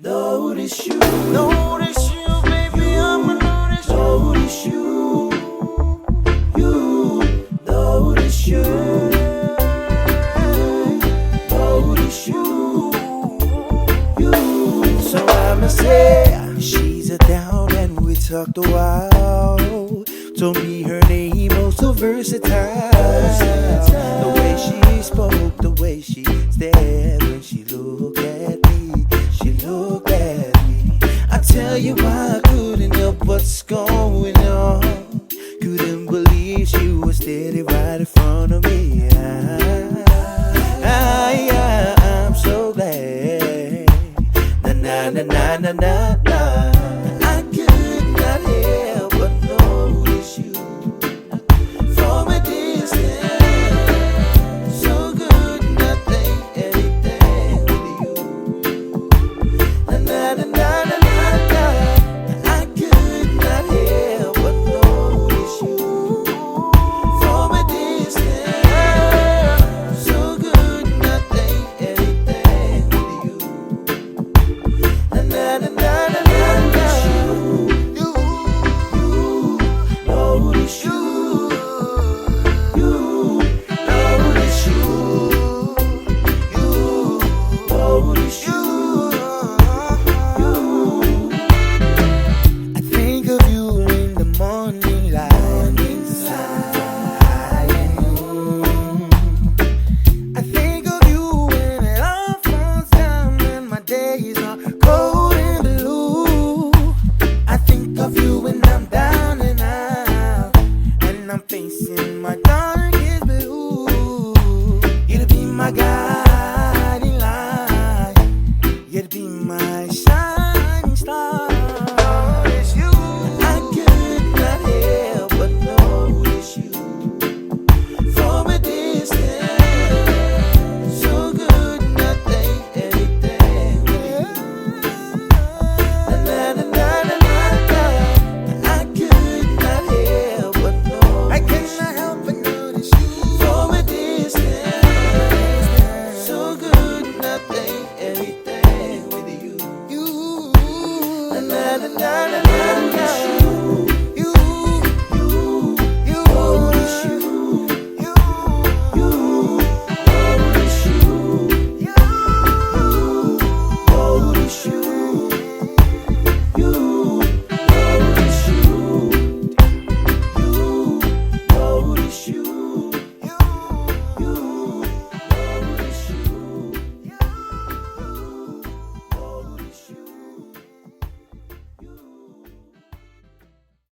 Notice you, notice you, baby, I'ma notice you. Notice you, you, notice you, notice you, you. So I'ma say she's a down and we talked a while. Told me her name oh so versatile. The way she spoke, the way she stared when she looked at me, she looked at me. I tell you I couldn't help what's going on. Couldn't believe she was standing right in front of me. I'm so glad. Na na na na na na.